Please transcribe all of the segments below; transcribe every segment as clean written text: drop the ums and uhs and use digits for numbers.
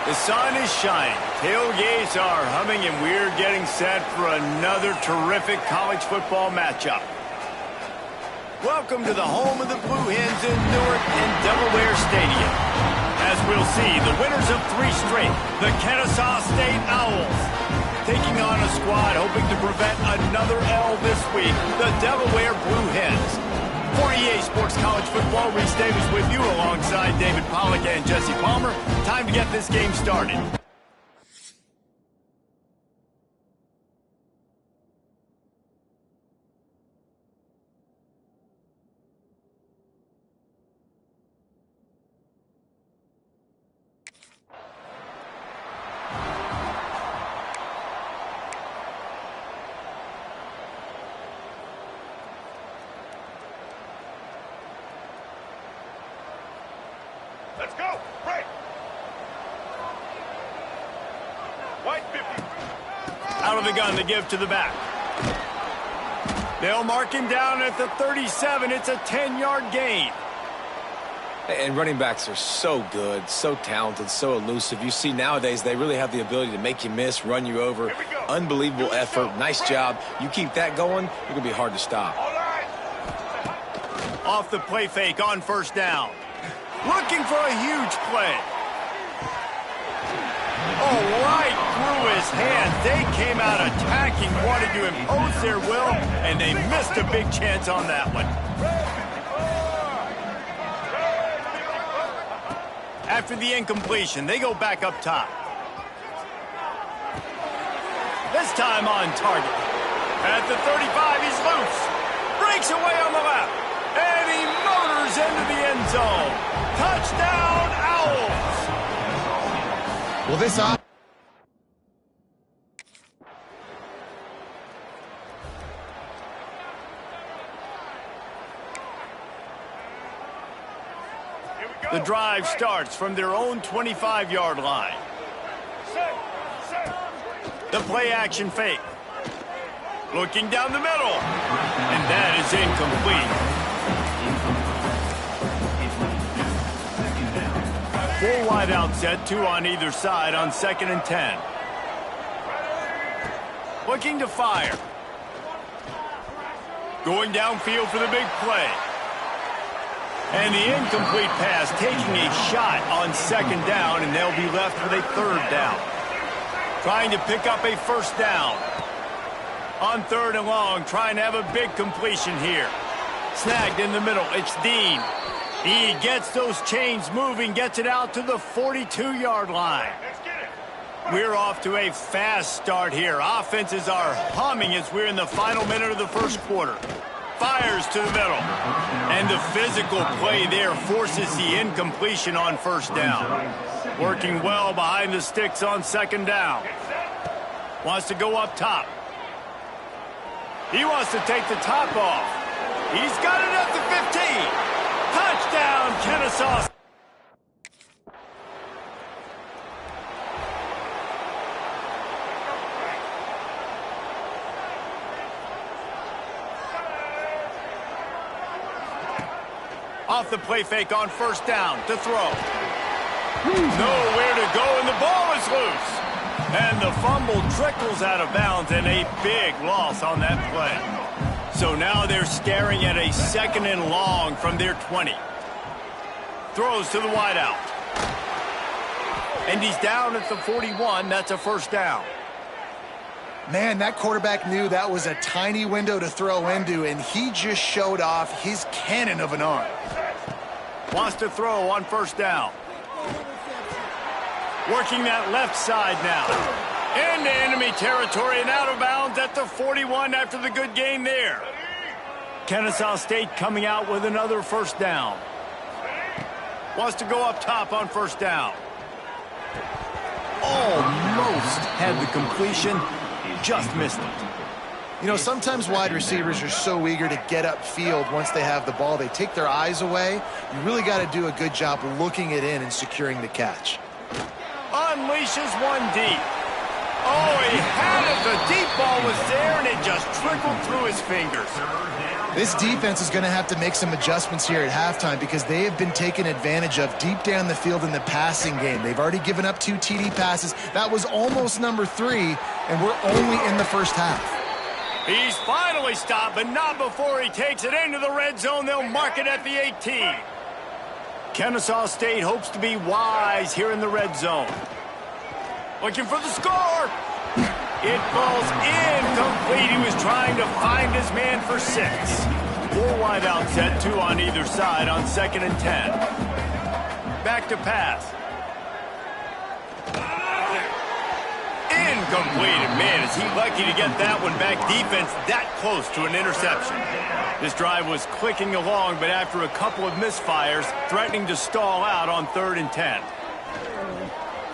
The sun is shining, tailgates are humming, and we're getting set for another terrific college football matchup. Welcome to the home of the Blue Hens in Newark and Delaware Stadium. As we'll see, the winners of 3 straight, the Kennesaw State Owls, taking on a squad hoping to prevent another L this week, the Delaware Blue Hens. For EA Sports College Football, Reese Davis with you alongside David Pollack and Jesse Palmer. Time to get this game started. Let's go! Break! White 50. Out of the gun to give to the back. They'll mark him down at the 37. It's a 10-yard gain. And running backs are so good, so talented, so elusive. You see nowadays they really have the ability to make you miss, run you over. Unbelievable effort. Nice job. You keep that going, you're going to be hard to stop. All right. Off the play fake on first down. Looking for a huge play. Oh, right through his hands. They came out attacking, wanted to impose their will, and they missed a big chance on that one. After the incompletion, they go back up top. This time on target. At the 35, he's loose. Breaks away on the left. And he motors into the end zone. Touchdown, Owls! Well, this The drive starts from their own 25-yard line. The play action fake. Looking down the middle. And that is incomplete. 4 wide out set, 2 on either side on 2nd and 10. Looking to fire. Going downfield for the big play. And the incomplete pass taking a shot on 2nd down, and they'll be left with a 3rd down. Trying to pick up a 1st down. On 3rd and long, trying to have a big completion here. Snagged in the middle, it's Dean. He gets those chains moving, gets it out to the 42-yard line. We're off to a fast start here. Offenses are humming as we're in the final minute of the first quarter. Fires to the middle. And the physical play there forces the incompletion on 1st down. Working well behind the sticks on 2nd down. Wants to go up top. He wants to take the top off. He's got it at the 15. Touchdown, Kennesaw. Off the play fake on 1st down to throw. Nowhere to go, and the ball is loose. And the fumble trickles out of bounds, and a big loss on that play. So now they're staring at a 2nd and long from their 20. Throws to the wideout. And he's down at the 41. That's a 1st down. Man, that quarterback knew that was a tiny window to throw into, and he just showed off his cannon of an arm. Wants to throw on 1st down. Working that left side now. Into enemy territory and out of bounds at the 41 after the good gain there. Kennesaw State coming out with another 1st down. Wants to go up top on 1st down. Almost had the completion, just missed it. You know, sometimes wide receivers are so eager to get upfield once they have the ball, they take their eyes away. You really got to do a good job looking it in and securing the catch. Unleashes one deep. Oh, he had it. The deep ball was there, and it just trickled through his fingers. This defense is going to have to make some adjustments here at halftime because they have been taken advantage of deep down the field in the passing game. They've already given up 2 TD passes. That was almost number 3, and we're only in the first half. He's finally stopped, but not before he takes it into the red zone. They'll mark it at the 18. Kennesaw State hopes to be wise here in the red zone. Looking for the score. It falls incomplete. He was trying to find his man for 6. 4 wide out set, 2 on either side on 2nd and 10. Back to pass. Incomplete. Man, is he lucky to get that one back. Defense that close to an interception. This drive was clicking along, but after a couple of misfires, threatening to stall out on 3rd and 10.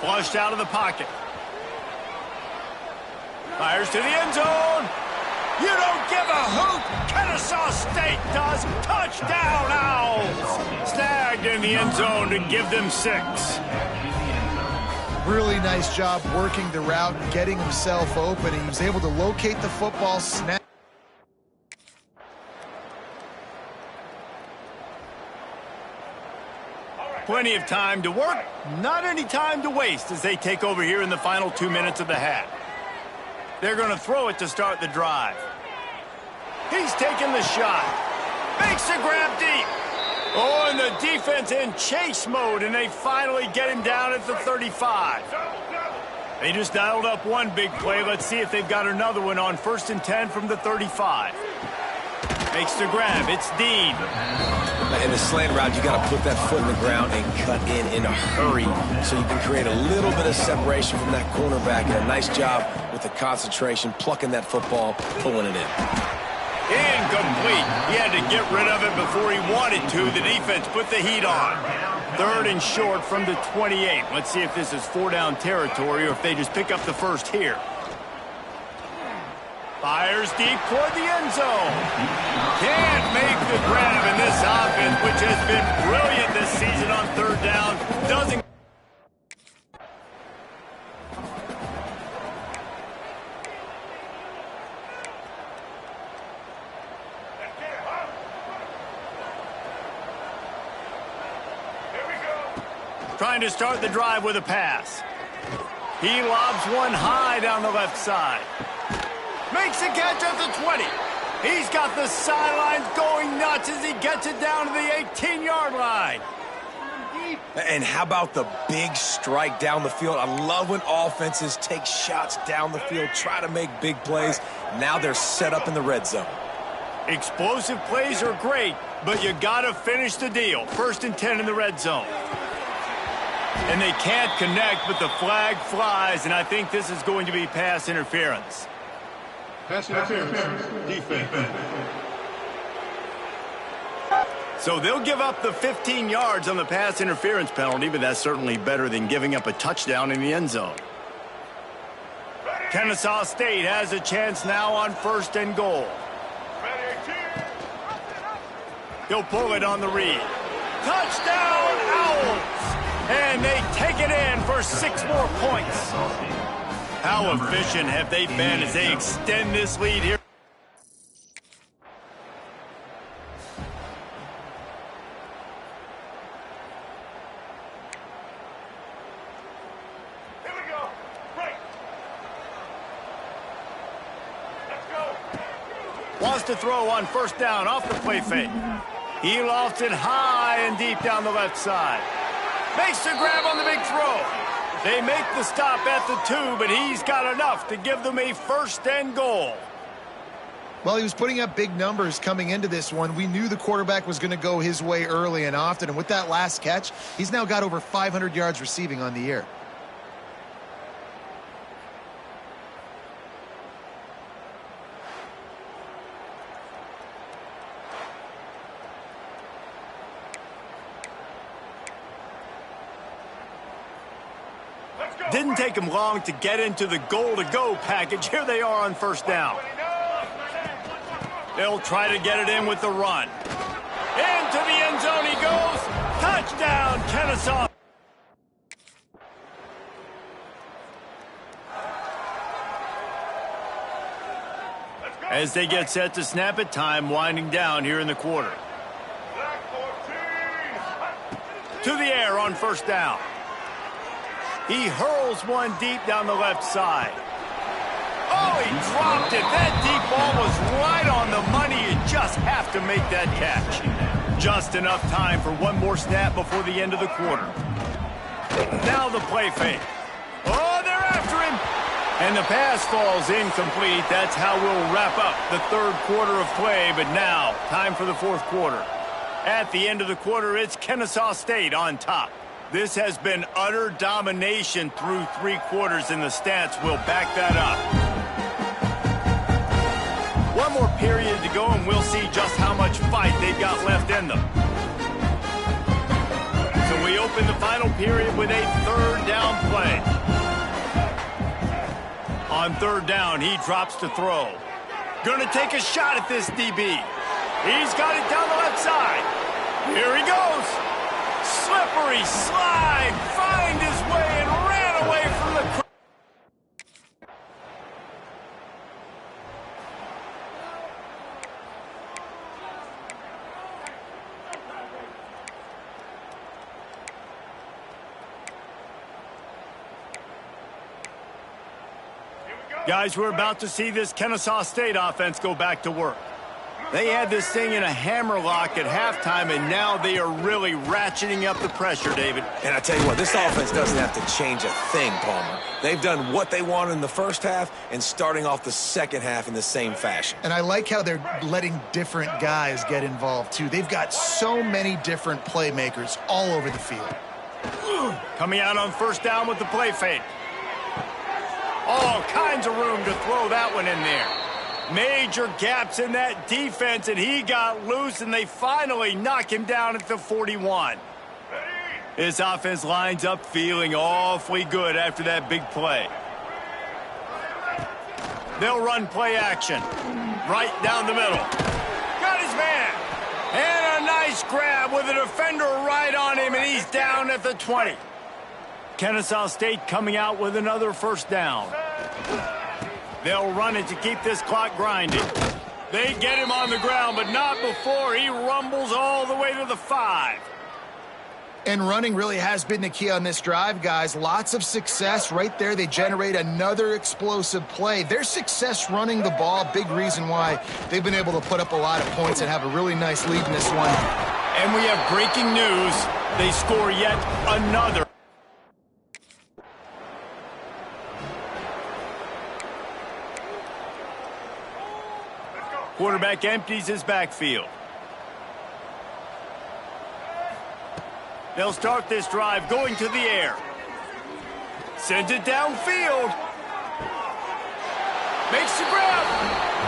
Flushed out of the pocket. Fires to the end zone. You don't give a hoot. Kennesaw State does. Touchdown, Owls. Snagged in the end zone to give them 6. Really nice job working the route and getting himself open. He was able to locate the football, snap. Plenty of time to work. Not any time to waste as they take over here in the final 2 minutes of the half. They're going to throw it to start the drive. He's taking the shot. Makes the grab deep. Oh, and the defense in chase mode, and they finally get him down at the 35. They just dialed up one big play. Let's see if they've got another one on 1st and 10 from the 35. Makes the grab. It's Dean. In the slant route, you got to put that foot in the ground and cut in a hurry so you can create a little bit of separation from that cornerback. And a nice job with the concentration, plucking that football, pulling it in. Incomplete. He had to get rid of it before he wanted to. The defense put the heat on. 3rd and short from the 28. Let's see if this is 4-down territory or if they just pick up the first here. Fires deep toward the end zone. Can't make the grab in this offense, which has been brilliant this season on 3rd down. Doesn't. Trying to start the drive with a pass. He lobs one high down the left side. Makes a catch at the 20. He's got the sidelines going nuts as he gets it down to the 18-yard line. And how about the big strike down the field? I love when offenses take shots down the field, try to make big plays. Now they're set up in the red zone. Explosive plays are great, but you got to finish the deal. 1st and 10 in the red zone. And they can't connect, but the flag flies, and I think this is going to be pass interference. Pass interference. Defense. So they'll give up the 15 yards on the pass interference penalty, but that's certainly better than giving up a touchdown in the end zone. Kennesaw State has a chance now on 1st and goal. He'll pull it on the read. Touchdown, Owls! And they take it in for 6 more points. How efficient have they been as they extend this lead here? Here we go. Right. Let's go. Wants to throw on 1st down off the play fake. He lofts it high and deep down the left side. Makes the grab on the big throw. They make the stop at the 2, but he's got enough to give them a 1st and goal. Well, he was putting up big numbers coming into this one. We knew the quarterback was going to go his way early and often, and with that last catch, he's now got over 500 yards receiving on the year. Didn't take him long to get into the goal-to-go package. Here they are on 1st down. They'll try to get it in with the run. Into the end zone he goes. Touchdown, Kennesaw. As they get set to snap it, time winding down here in the quarter. To the air on first down. He hurls one deep down the left side. Oh, he dropped it. That deep ball was right on the money. You just have to make that catch. Just enough time for one more snap before the end of the quarter. Now the play fake. Oh, they're after him. And the pass falls incomplete. That's how we'll wrap up the third quarter of play. But now, time for the fourth quarter. At the end of the quarter, it's Kennesaw State on top. This has been utter domination through three quarters, and the stats will back that up. One more period to go, and we'll see just how much fight they've got left in them. So we open the final period with a third down play. On third down, he drops to throw. Gonna take a shot at this DB. He's got it down the left side. Here he goes. Slippery slide. Find his way and ran away from the crowd. Guys, we're about to see this Kennesaw State offense go back to work. They had this thing in a hammerlock at halftime, and now they are really ratcheting up the pressure, David. And I tell you what, this offense doesn't have to change a thing, Palmer. They've done what they wanted in the first half and starting off the second half in the same fashion. And I like how they're letting different guys get involved, too. They've got so many different playmakers all over the field. Coming out on first down with the play fake. All kinds of room to throw that one in there. Major gaps in that defense, and he got loose, and they finally knock him down at the 41. His offense lines up feeling awfully good after that big play. They'll run play action. Right down the middle. Got his man. And a nice grab with a defender right on him, and he's down at the 20. Kennesaw State coming out with another first down. They'll run it to keep this clock grinding. They get him on the ground, but not before he rumbles all the way to the 5. And running really has been the key on this drive, guys. Lots of success right there. They generate another explosive play. Their success running the ball, big reason why they've been able to put up a lot of points and have a really nice lead in this one. And we have breaking news. They score yet another. Quarterback empties his backfield. They'll start this drive going to the air. Sends it downfield. Makes the grab.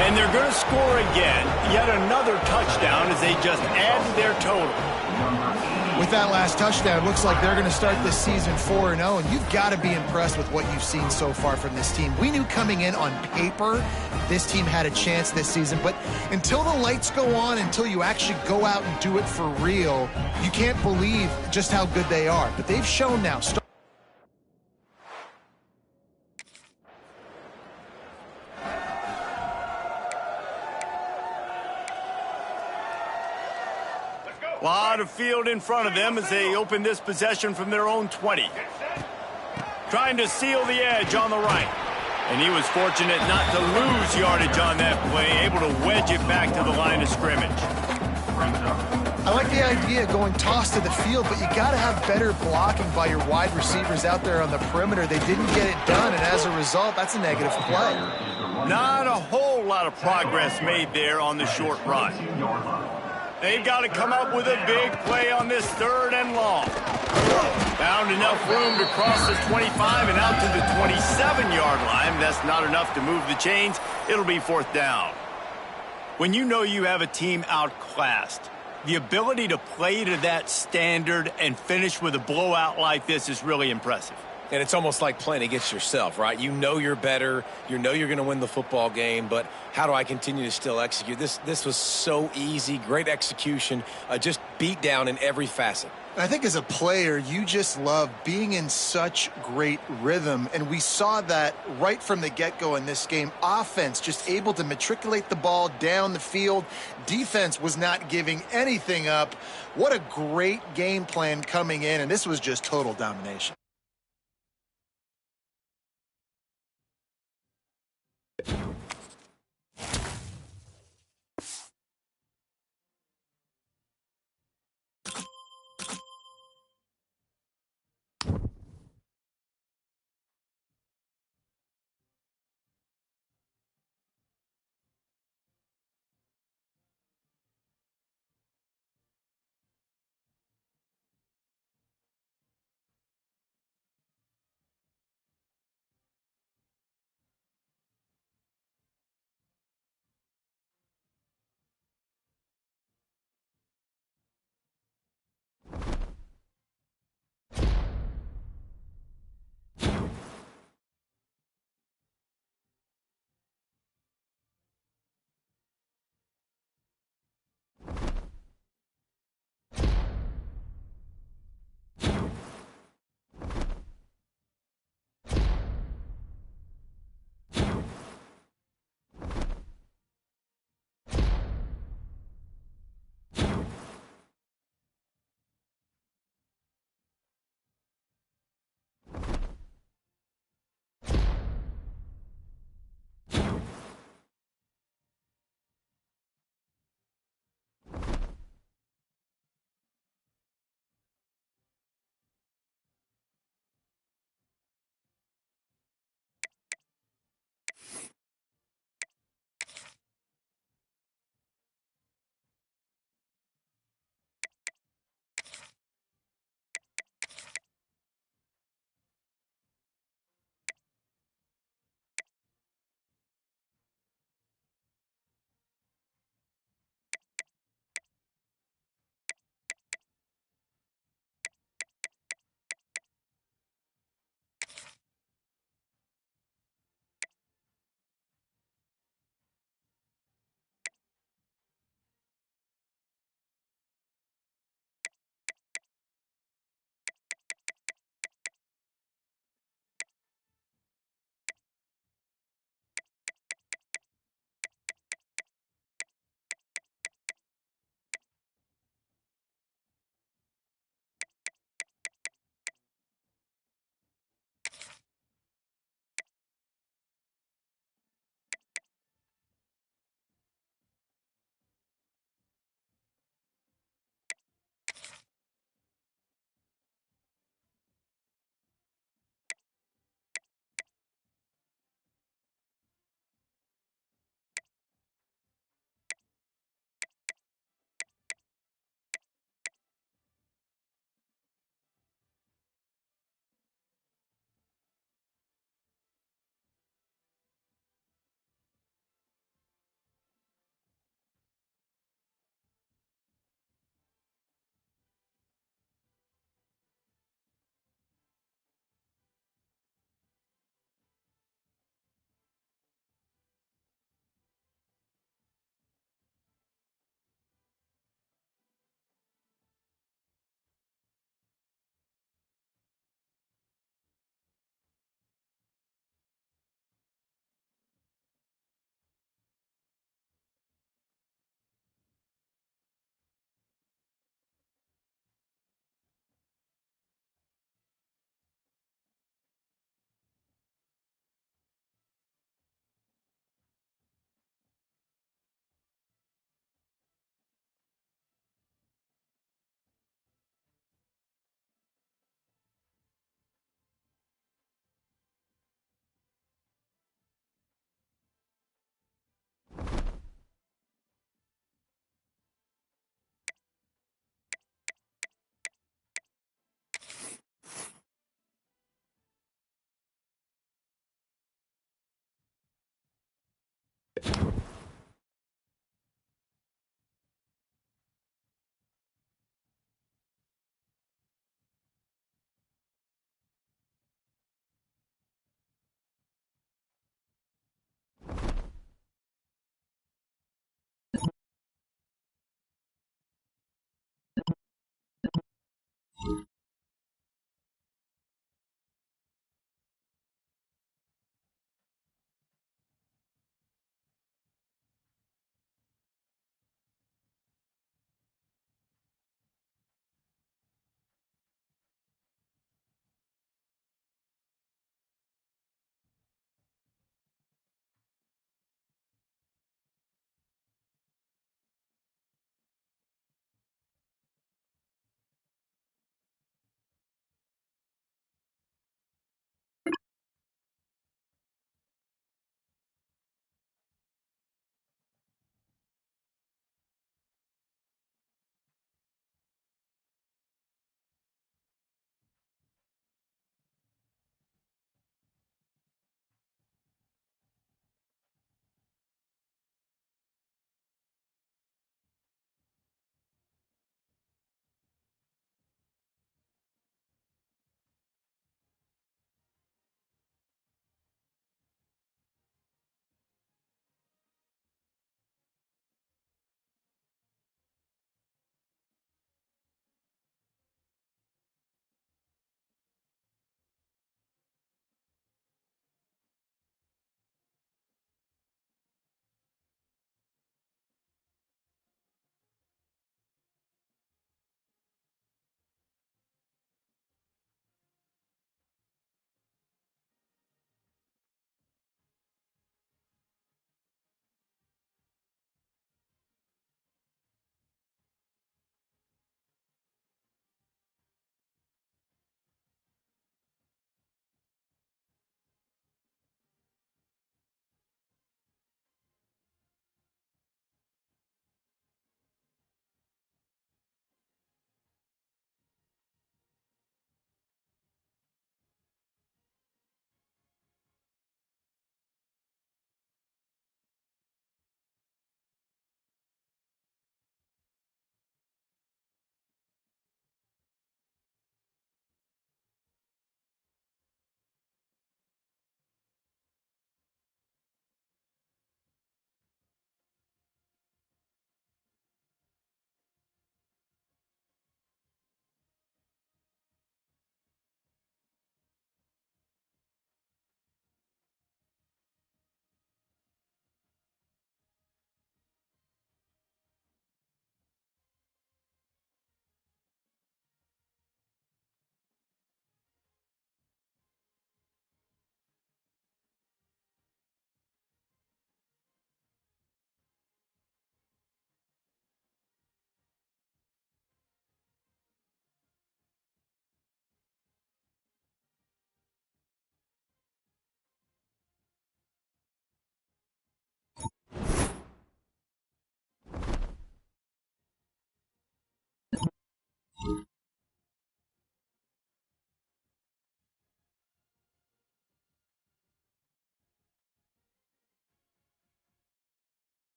And they're going to score again. Yet another touchdown as they just add to their total. With that last touchdown, looks like they're going to start this season 4-0, and you've got to be impressed with what you've seen so far from this team. We knew coming in on paper this team had a chance this season, but until the lights go on, until you actually go out and do it for real, you can't believe just how good they are. But they've shown now. A lot of field in front of them as they open this possession from their own 20. Trying to seal the edge on the right. And he was fortunate not to lose yardage on that play, able to wedge it back to the line of scrimmage. I like the idea of going toss to the field, but you got to have better blocking by your wide receivers out there on the perimeter. They didn't get it done, and as a result, that's a negative play. Not a whole lot of progress made there on the short run. They've got to come up with a big play on this third and long. Found enough room to cross the 25 and out to the 27-yard line. That's not enough to move the chains. It'll be fourth down. When you know you have a team outclassed, the ability to play to that standard and finish with a blowout like this is really impressive. And it's almost like playing against yourself, right? You know you're better. You know you're going to win the football game, but how do I continue to still execute? This was so easy, great execution, just beat down in every facet. I think as a player, you just love being in such great rhythm, and we saw that right from the get-go in this game. Offense just able to matriculate the ball down the field. Defense was not giving anything up. What a great game plan coming in, and this was just total domination.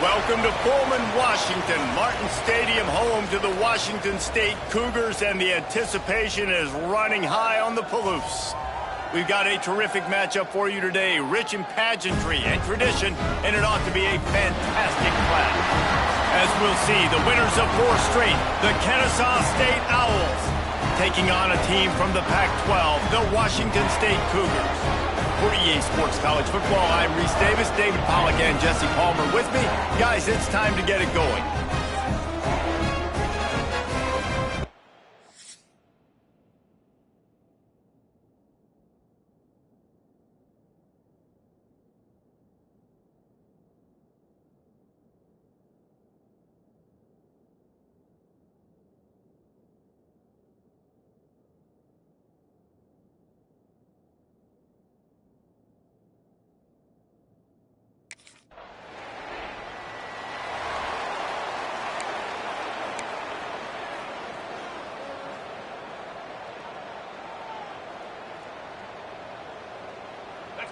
Welcome to Pullman, Washington. Martin Stadium, home to the Washington State Cougars, and the anticipation is running high on the Palouse. We've got a terrific matchup for you today, rich in pageantry and tradition, and it ought to be a fantastic clash. As we'll see, the winners of 4 straight, the Kennesaw State Owls, taking on a team from the Pac-12, the Washington State Cougars. For EA Sports College Football, I'm Reese Davis, David Pollack, and Jesse Palmer with me. Guys, it's time to get it going.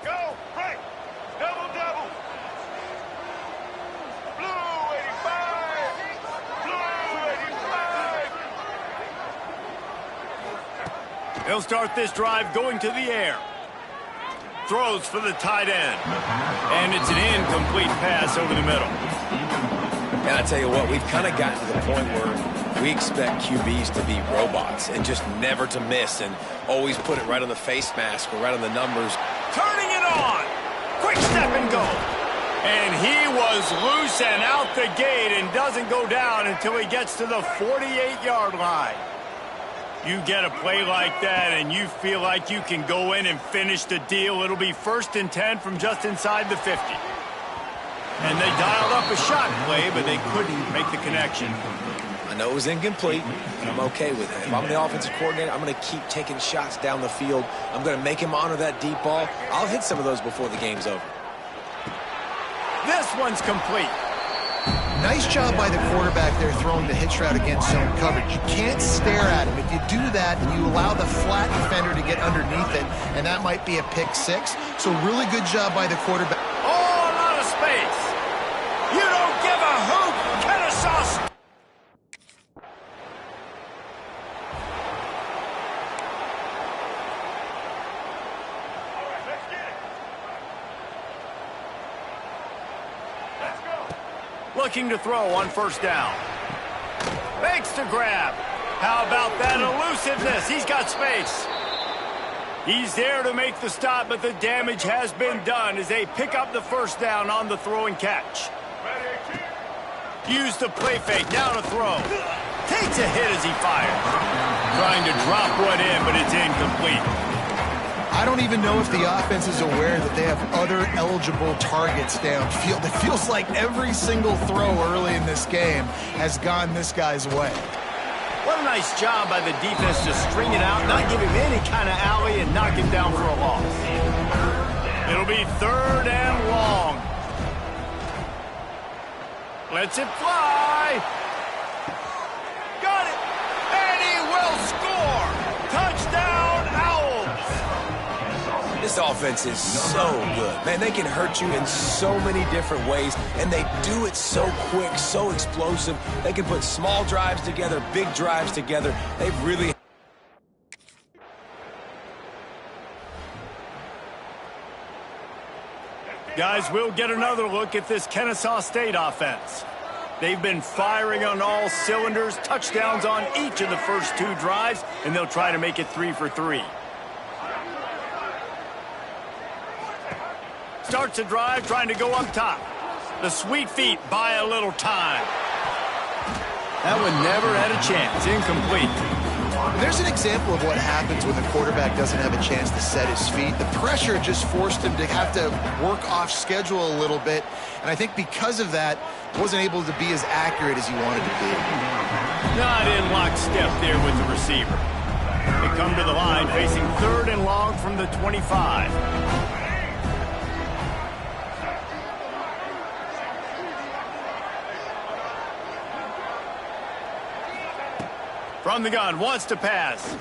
Go, right. Double, double. Blue 85. Blue 85. They'll start this drive going to the air. Throws for the tight end. And it's an incomplete pass over the middle. And I tell you what, we've kind of gotten to the point where we expect QBs to be robots and just never to miss and always put it right on the face mask or right on the numbers. Turning it on. Quick step and go. And he was loose and out the gate and doesn't go down until he gets to the 48-yard line. You get a play like that and you feel like you can go in and finish the deal. It'll be 1st and 10 from just inside the 50. And they dialed up a shot play, but they couldn't make the connection. I know it was incomplete, but I'm okay with it. If I'm the offensive coordinator, I'm going to keep taking shots down the field. I'm going to make him honor that deep ball. I'll hit some of those before the game's over. This one's complete. Nice job by the quarterback there throwing the hitch route against zone coverage. You can't stare at him. If you do that, then you allow the flat defender to get underneath it, and that might be a pick 6. So really good job by the quarterback. Oh, a lot of space. You don't give a hoot, Kennesaw. Looking to throw on 1st down. Fakes to grab. How about that elusiveness? He's got space. He's there to make the stop, but the damage has been done as they pick up the 1st down on the throw and catch. Use the play fake, now to throw. Takes a hit as he fires. Trying to drop one in, but it's incomplete. I don't even know if the offense is aware that they have other eligible targets downfield. It feels like every single throw early in this game has gone this guy's way. What a nice job by the defense to string it out, not give him any kind of alley, and knock him down for a loss. It'll be 3rd and long. Lets it fly. Got it. And he will score. Touchdown, Owls. This This offense is so good. Man, they can hurt you in so many different ways, and they do it so quick, so explosive. They can put small drives together, big drives together. They've really... Guys, we'll get another look at this Kennesaw State offense. They've been firing on all cylinders, touchdowns on each of the first 2 drives, and they'll try to make it 3 for 3. Starts a drive trying to go up top. The Sweet Feet buy a little time. That one never had a chance. Incomplete. There's an example of what happens when the quarterback doesn't have a chance to set his feet. The pressure just forced him to have to work off schedule a little bit, and I think because of that, wasn't able to be as accurate as he wanted to be. Not in lockstep there with the receiver. They come to the line facing 3rd and long from the 25. From the gun, wants to pass.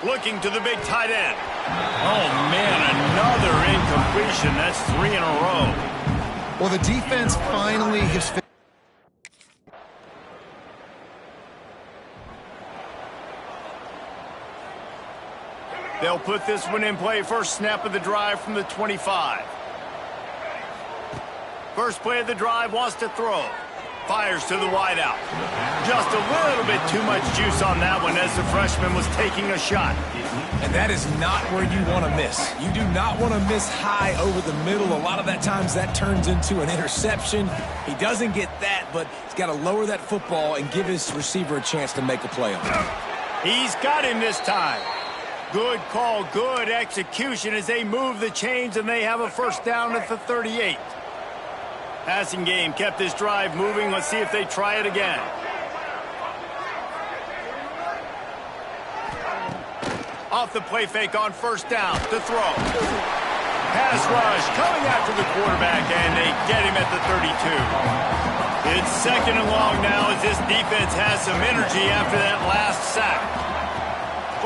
Looking to the big tight end. Oh, man, another incompletion. That's 3 in a row. Well, the defense finally has... They'll put this one in play. First snap of the drive from the 25. First play of the drive, wants to throw. Fires to the wideout. Just a little bit too much juice on that one as the freshman was taking a shot. And that is not where you want to miss. You do not want to miss high over the middle. A lot of that times that turns into an interception. He doesn't get that, but he's got to lower that football and give his receiver a chance to make a play on it. He's got him this time. Good call, good execution as they move the chains and they have a first down at the 38. Passing game kept this drive moving. Let's see if they try it again. Off the play fake on first down to throw. Pass rush coming after the quarterback, and they get him at the 32. It's 2nd and long now as this defense has some energy after that last sack.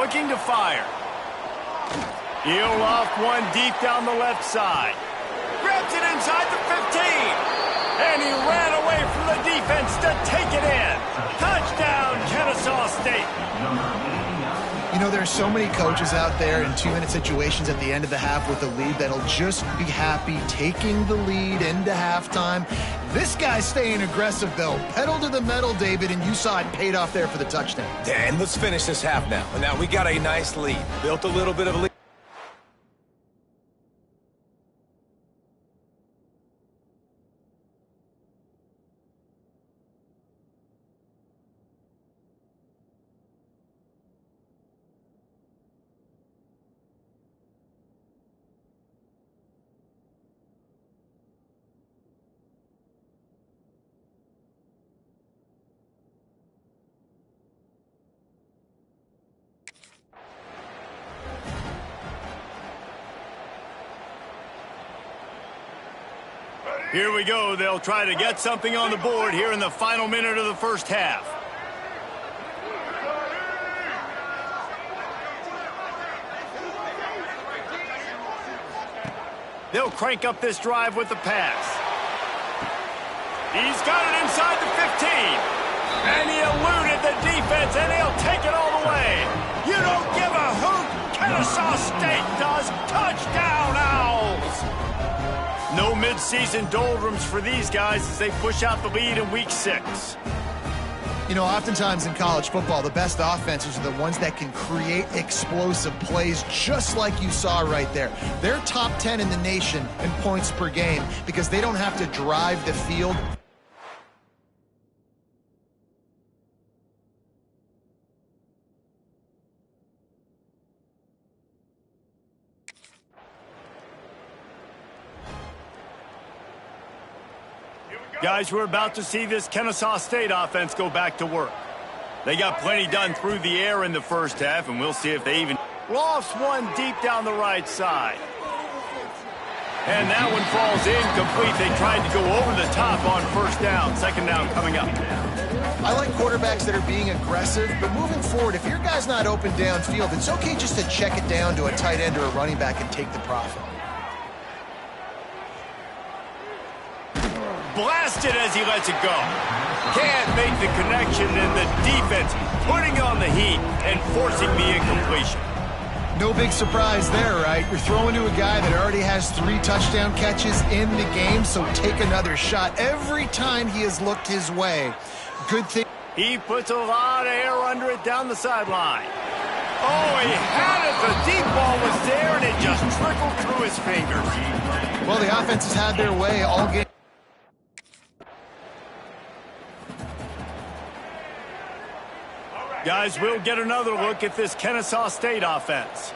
Looking to fire. He'll loft one deep down the left side. Grabs it inside the 15. And he ran away from the defense to take it in. Touchdown, Kennesaw State. You know, there are so many coaches out there in 2-minute situations at the end of the half with a lead that'll just be happy taking the lead into halftime. This guy's staying aggressive, though. Pedal to the metal, David, and you saw it paid off there for the touchdown. Yeah, and let's finish this half now. Now, we got a nice lead. Built a little bit of a lead. Here we go. They'll try to get something on the board here in the final minute of the first half. They'll crank up this drive with the pass. He's got it inside the 15. And he eluded the defense, and he'll take it all the way. You don't give a hoot. Kennesaw State does. Touchdown, Owls. No midseason doldrums for these guys as they push out the lead in week 6. You know, oftentimes in college football, the best offenses are the ones that can create explosive plays just like you saw right there. They're top 10 in the nation in points per game because they don't have to drive the field. Guys, we're about to see this Kennesaw State offense go back to work. They got plenty done through the air in the first half, and we'll see if they even lofts one deep down the right side. And that one falls incomplete. They tried to go over the top on first down. Second down coming up. I like quarterbacks that are being aggressive, but moving forward, if your guy's not open downfield, it's okay just to check it down to a tight end or a running back and take the profit. blasted as he lets it go. Can't make the connection, and the defense putting on the heat and forcing the incompletion. No big surprise there, right? You're throwing to a guy that already has 3 touchdown catches in the game, so take another shot every time he has looked his way. Good thing. He puts a lot of air under it down the sideline. Oh, he had it. The deep ball was there, and it just trickled through his fingers. Well, the offense has had their way all game. Guys, we'll get another look at this Kennesaw State offense.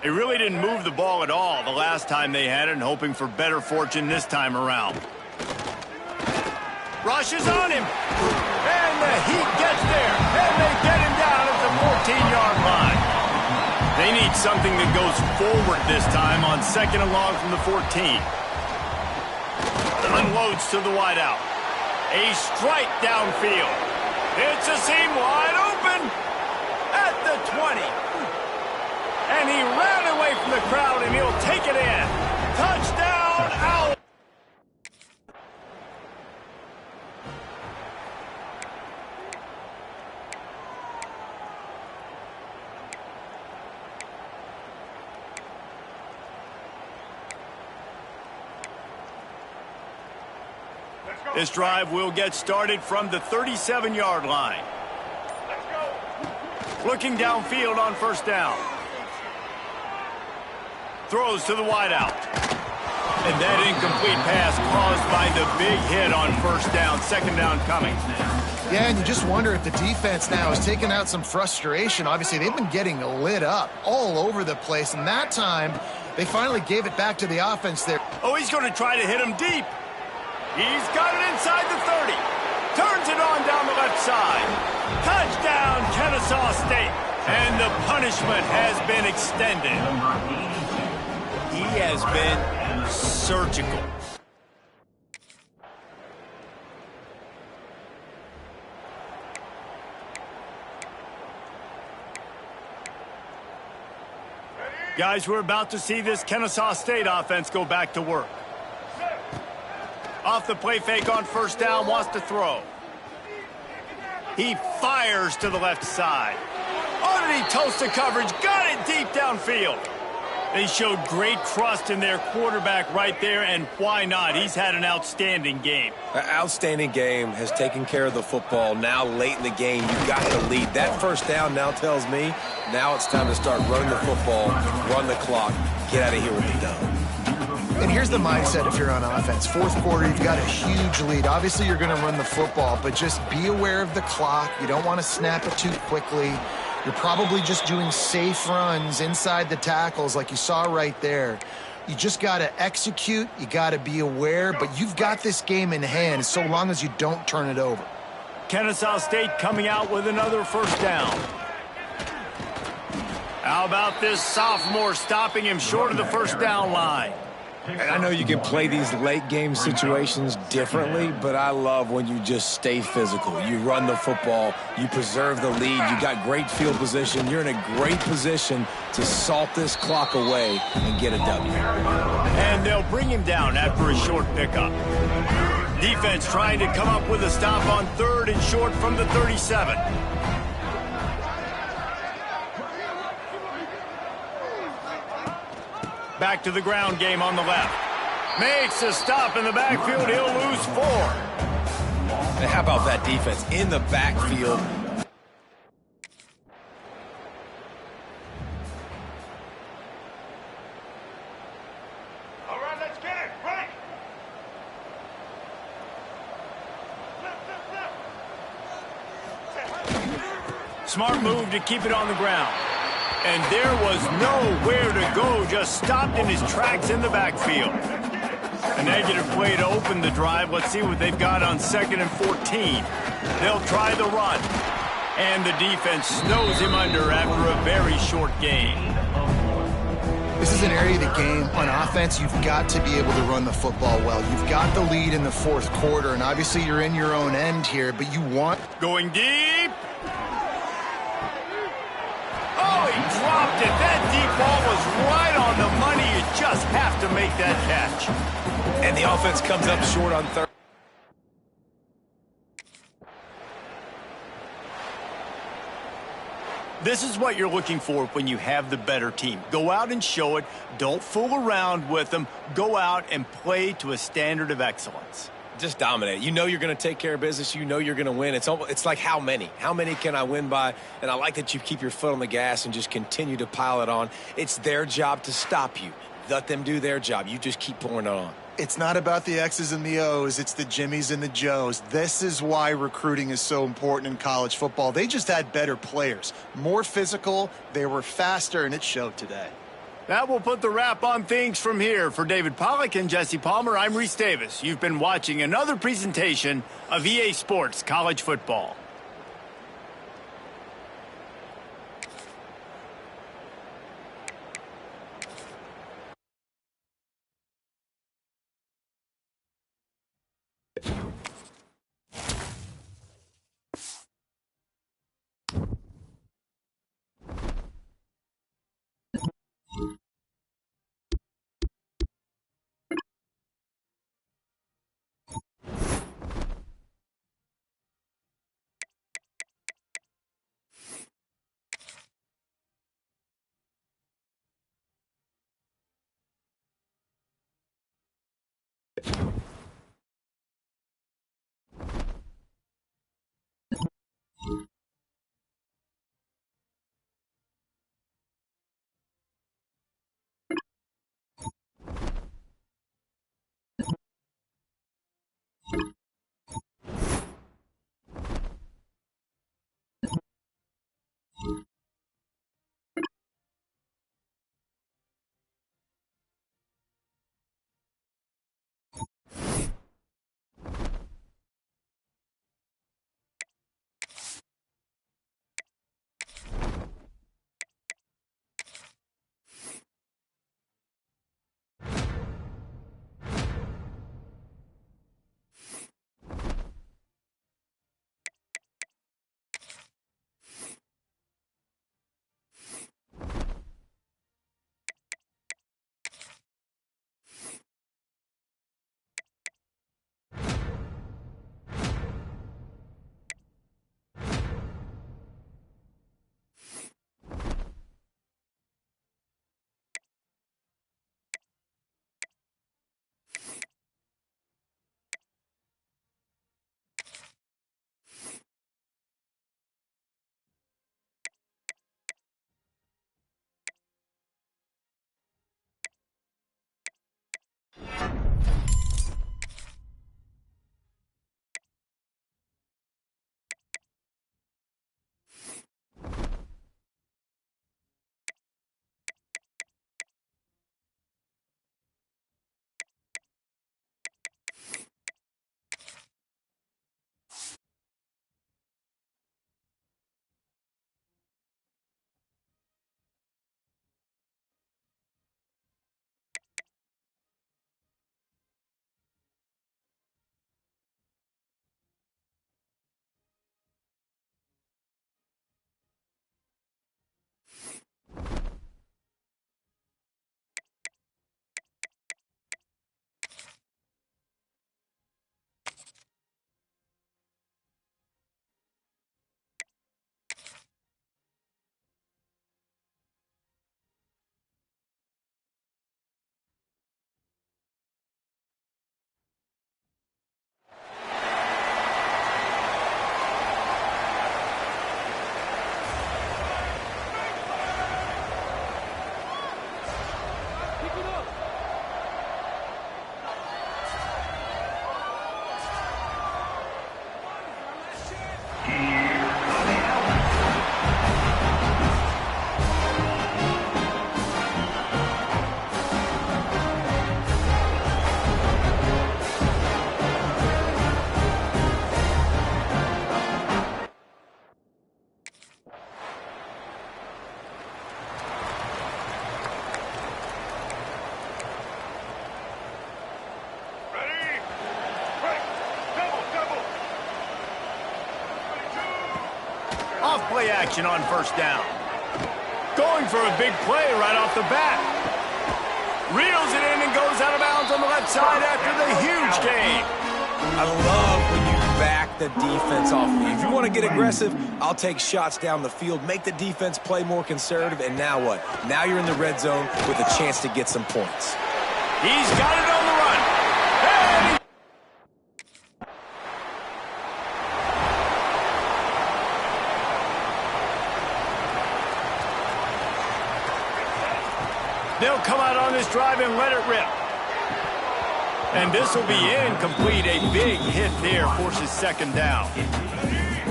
They really didn't move the ball at all the last time they had it, and hoping for better fortune this time around. Rushes on him, and the Heat gets there, and they get him down at the 14-yard line. They need something that goes forward this time on 2nd and long from the 14. Unloads to the wideout. A strike downfield. It's a seam wide open at the 20. And he ran away from the crowd, and he'll take it in. Touchdown, out. This drive will get started from the 37-yard line. Let's go. Looking downfield on 1st down. Throws to the wideout. And that incomplete pass caused by the big hit on 1st down. 2nd down coming. Yeah, and you just wonder if the defense now has taken out some frustration. Obviously, they've been getting lit up all over the place. And that time, they finally gave it back to the offense there. Oh, he's going to try to hit him deep. He's got it inside the 30. Turns it on down the left side. Touchdown, Kennesaw State. And the punishment has been extended. He has been surgical. Guys, we're about to see this Kennesaw State offense go back to work. Off the play fake on 1st down, wants to throw. He fires to the left side. Oh, did he toast the coverage? Got it deep downfield. They showed great trust in their quarterback right there, and why not? He's had an outstanding game. An outstanding game, has taken care of the football. Now, late in the game, you got the lead. That 1st down now tells me now it's time to start running the football, run the clock, get out of here with the dub. And here's the mindset if you're on offense. 4th quarter, you've got a huge lead. Obviously, you're going to run the football, but just be aware of the clock. You don't want to snap it too quickly. You're probably just doing safe runs inside the tackles like you saw right there. You just got to execute. You got to be aware, but you've got this game in hand so long as you don't turn it over. Kennesaw State coming out with another 1st down. How about this sophomore stopping him short of the 1st down line? I know you can play these late game situations differently, but I love when you just stay physical. You run the football, you preserve the lead, you got great field position. You're in a great position to salt this clock away and get a W. And they'll bring him down after a short pickup. Defense trying to come up with a stop on 3rd and short from the 37. back to the ground game on the left. Makes a stop in the backfield. He'll lose 4. And how about that defense in the backfield? All right, let's get it. Right. Smart move to keep it on the ground. And there was nowhere to go, just stopped in his tracks in the backfield. A negative play to open the drive. Let's see what they've got on 2nd and 14. They'll try the run. And the defense snows him under after a very short gain. This is an area of the game. On offense, you've got to be able to run the football well. You've got the lead in the 4th quarter, and obviously you're in your own end here, but you want... Going deep. Oh, he dropped it. That deep ball was right on the money. You just have to make that catch. And the offense comes up short on 3rd. This is what you're looking for when you have the better team. Go out and show it. Don't fool around with them. Go out and play to a standard of excellence. Just dominate. You know you're going to take care of business. You know you're going to win. It's like how many? How many can I win by? And I like that you keep your foot on the gas and just continue to pile it on. It's their job to stop you. Let them do their job. You just keep pouring it on. It's not about the X's and the O's. It's the Jimmies and the Joes. This is why recruiting is so important in college football. They just had better players, more physical, they were faster, and it showed today. That will put the wrap on things from here. For David Pollack and Jesse Palmer, I'm Reese Davis. You've been watching another presentation of EA Sports College Football. Off-play action on first down. Going for a big play right off the bat. Reels it in and goes out of bounds on the left side after the huge gain. I love when you back the defense off of you. If you want to get aggressive, I'll take shots down the field, make the defense play more conservative, and now what? Now you're in the red zone with a chance to get some points. He's got it on the run. Hey! They'll come out on this drive and let it rip. And this will be incomplete. A big hit there forces second down.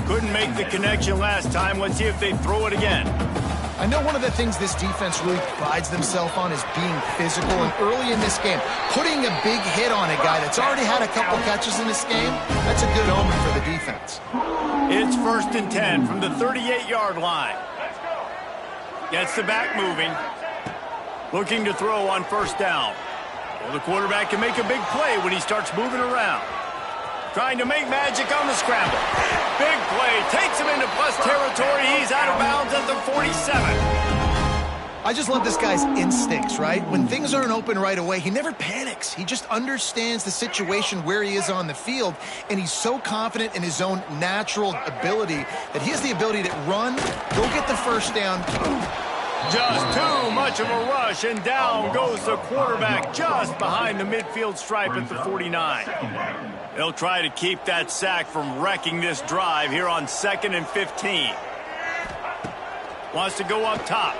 Couldn't make the connection last time. Let's see if they throw it again. I know one of the things this defense really prides themselves on is being physical. And early in this game, putting a big hit on a guy that's already had a couple catches in this game, that's a good omen for the defense. It's 1st and 10 from the 38-yard line. Gets the back moving. Looking to throw on first down. Well, the quarterback can make a big play when he starts moving around. Trying to make magic on the scramble. Big play. Takes him into plus territory. He's out of bounds at the 47. I just love this guy's instincts, right? When things aren't open right away, he never panics. He just understands the situation where he is on the field, and he's so confident in his own natural ability that he has the ability to run, go get the first down. Just too much of a rush, and down goes the quarterback just behind the midfield stripe at the 49. They'll try to keep that sack from wrecking this drive here on 2nd and 15. Wants to go up top.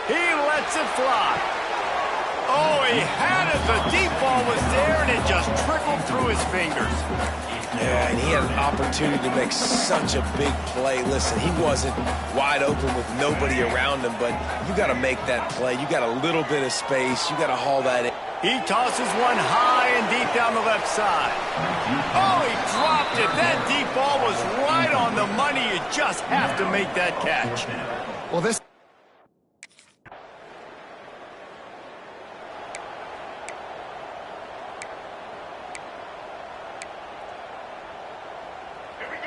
He lets it fly. Oh, he had it. The deep ball was there, and it just trickled through his fingers. Yeah, and he had an opportunity to make such a big play. Listen, he wasn't wide open with nobody around him, but you got to make that play. You got a little bit of space. You got to haul that in. He tosses one high and deep down the left side. Oh, he dropped it. That deep ball was right on the money. You just have to make that catch. Well, this...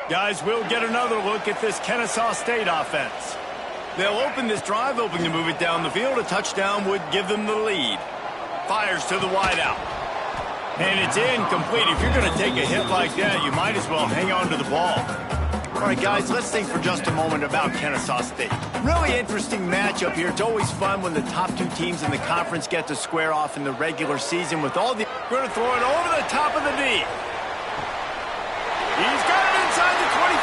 Guys, we'll get another look at this Kennesaw State offense. They'll open this drive, hoping to move it down the field. A touchdown would give them the lead. Fires to the wideout. And it's incomplete. If you're going to take a hit like that, you might as well hang on to the ball. All right, guys, let's think for just a moment about Kennesaw State. Really interesting matchup here. It's always fun when the top two teams in the conference get to square off in the regular season with all the... We're going to throw it over the top of the knee. He's got it inside the 25.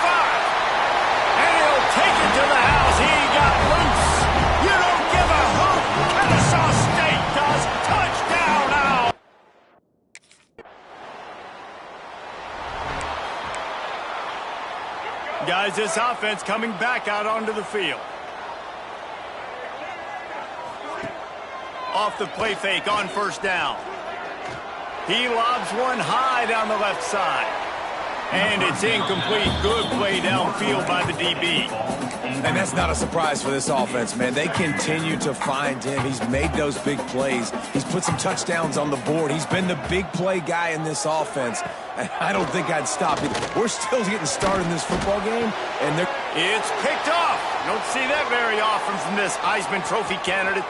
And he'll take it to the house. He got loose. You don't give a hoot. Kennesaw State does. Touchdown now. Guys, this offense coming back out onto the field. Off the play fake on first down. He lobs one high down the left side. And it's incomplete. Good play downfield by the DB. And that's not a surprise for this offense, man. They continue to find him. He's made those big plays. He's put some touchdowns on the board. He's been the big play guy in this offense. And I don't think I'd stop it. We're still getting started in this football game, and they're... It's picked off. Don't see that very often from this Heisman Trophy candidate.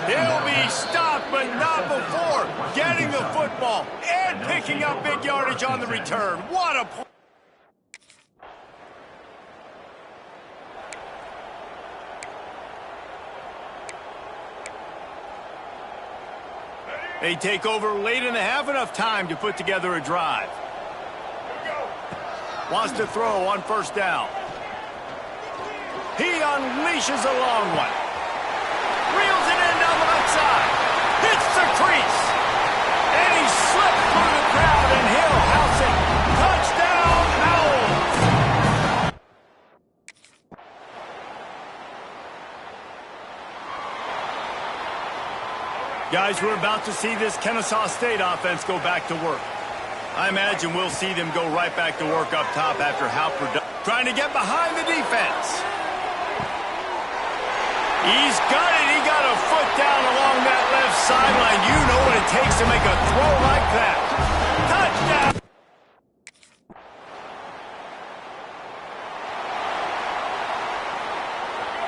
He'll be stopped, but not before getting the football and picking up big yardage on the return. What a play. They take over late in the half, enough time to put together a drive. Wants to throw on first down. He unleashes a long one. Reels it in down the left side. Hits the crease. And he slipped through the crowd, and he'll house it. Touchdown, Owls. Guys, we're about to see this Kennesaw State offense go back to work. I imagine we'll see them go right back to work up top after how productive. Trying to get behind the defense. He's got it. He got a foot down along that left sideline. You know what it takes to make a throw like that. Touchdown.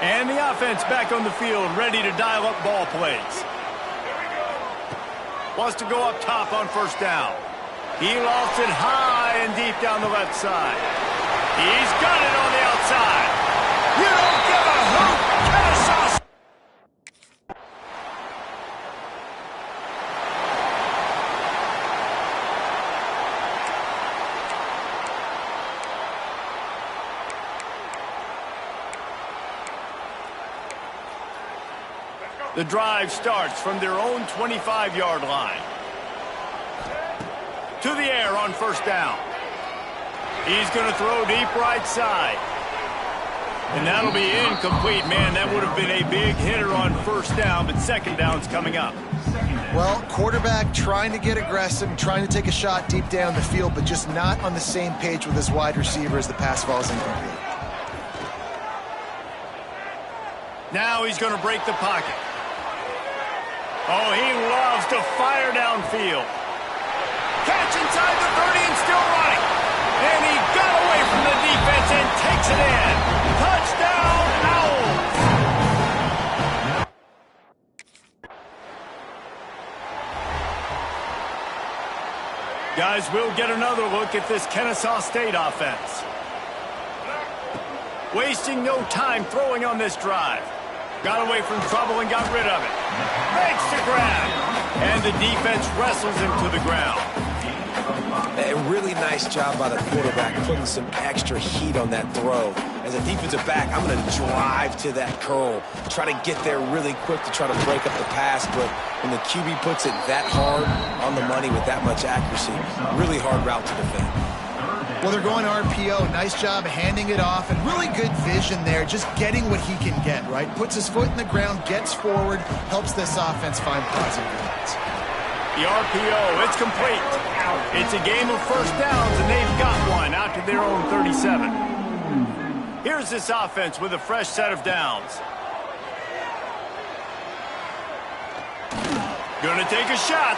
And the offense back on the field, ready to dial up ball plays. Wants to go up top on first down. He lost it high and deep down the left side. He's got it on the outside. You don't give a hoot. Kennesaw. The drive starts from their own 25-yard line. To the air on first down. He's going to throw deep right side. And that'll be incomplete. Man, that would have been a big hitter on first down, but second down's coming up. Well, quarterback trying to get aggressive, trying to take a shot deep down the field, but just not on the same page with his wide receiver as the pass falls incomplete. Now he's going to break the pocket. Oh, he loves to fire downfield. Catch inside the 30 and still running. And he got away from the defense and takes it in. Touchdown, Owls. Guys, we'll get another look at this Kennesaw State offense. Wasting no time throwing on this drive. Got away from trouble and got rid of it. Makes the grab. And the defense wrestles him to the ground. A really nice job by the quarterback putting some extra heat on that throw. As a defensive back, I'm going to drive to that curl. Try to get there really quick to try to break up the pass. But when the QB puts it that hard on the money with that much accuracy, really hard route to defend. Well, they're going RPO. Nice job handing it off, and really good vision there, just getting what he can get, right? Puts his foot in the ground, gets forward, helps this offense find positive points. The RPO, it's complete. It's a game of first downs, and they've got one out to their own 37. Here's this offense with a fresh set of downs. Gonna take a shot.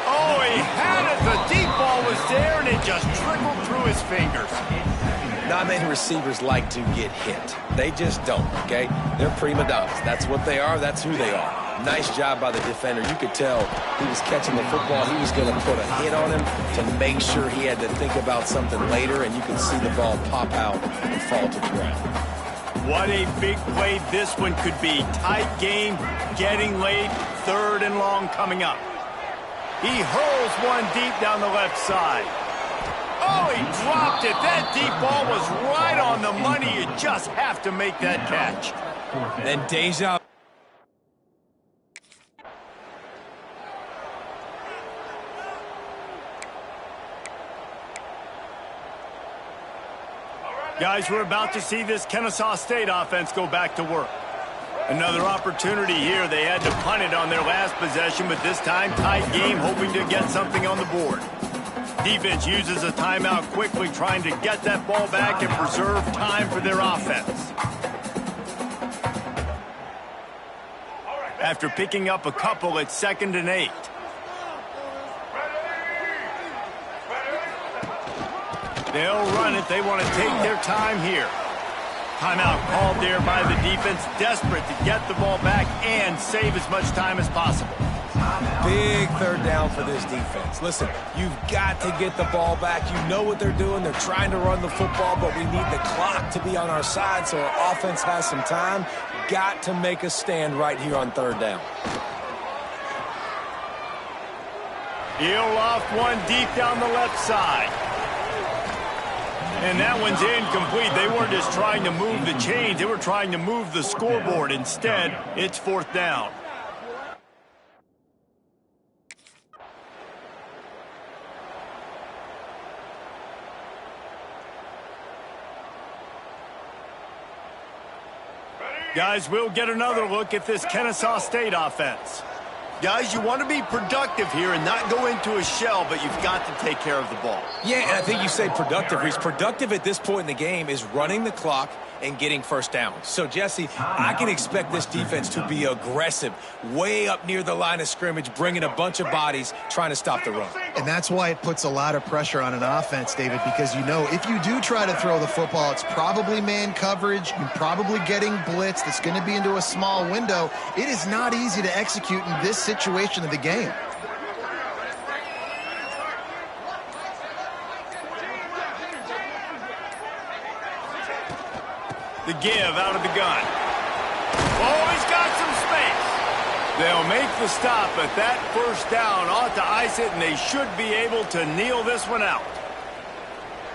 Oh, he had it. The deep ball was there, and it just trickled through his fingers. Not many receivers like to get hit. They just don't, okay? They're prima donnas. That's what they are. That's who they are. Nice job by the defender. You could tell he was catching the football. He was going to put a hit on him to make sure he had to think about something later, and you could see the ball pop out and fall to the ground. What a big play this one could be. Tight game, getting late, third and long coming up. He hurls one deep down the left side. Oh, he dropped it. That deep ball was right on the money. You just have to make that catch. Then Deja. Guys, we're about to see this Kennesaw State offense go back to work. Another opportunity here. They had to punt it on their last possession, but this time tight game, hoping to get something on the board. Defense uses a timeout quickly, trying to get that ball back and preserve time for their offense. After picking up a couple, it's 2nd and 8. They'll run it. They want to take their time here. Timeout called there by the defense, desperate to get the ball back and save as much time as possible. Big third down for this defense. Listen, you've got to get the ball back. You know what they're doing. They're trying to run the football, but we need the clock to be on our side so our offense has some time. Got to make a stand right here on third down. He'll loft one deep down the left side. And that one's incomplete. They weren't just trying to move the chains. They were trying to move the scoreboard. Instead, it's 4th down. Guys, we'll get another look at this Kennesaw State offense. Guys, you want to be productive here and not go into a shell, but you've got to take care of the ball. Yeah, and I think you say productive. He's productive at this point in the game is running the clock and getting first down. So, Jesse, I can expect this defense to be aggressive, way up near the line of scrimmage, bringing a bunch of bodies, trying to stop the run. And that's why it puts a lot of pressure on an offense, David, because you know if you do try to throw the football, it's probably man coverage. You're probably getting blitzed. It's going to be into a small window. It is not easy to execute in this situation of the game. The give out of the gun. Oh, he's got some space. They'll make the stop, but that first down ought to ice it, and they should be able to kneel this one out.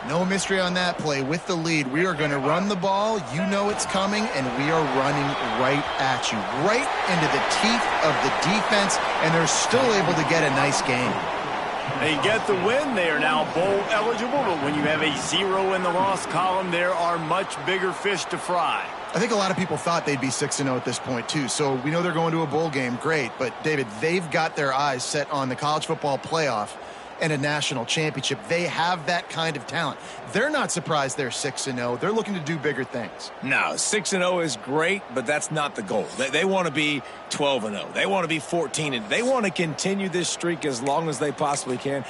No mystery on that play. With the lead, we are going to run the ball. You know it's coming, and we are running right at you, right into the teeth of the defense, and they're still able to get a nice game. They get the win. They are now bowl eligible, but when you have a 0 in the loss column, there are much bigger fish to fry. I think a lot of people thought they'd be 6-0 at this point, too. So we know they're going to a bowl game. Great. But, David, they've got their eyes set on the college football playoff and a national championship. They have that kind of talent. They're not surprised they're 6-0. They're looking to do bigger things. No, 6-0 is great, but that's not the goal. They want to be 12-0. They want to be 14-0. They want to continue this streak as long as they possibly can.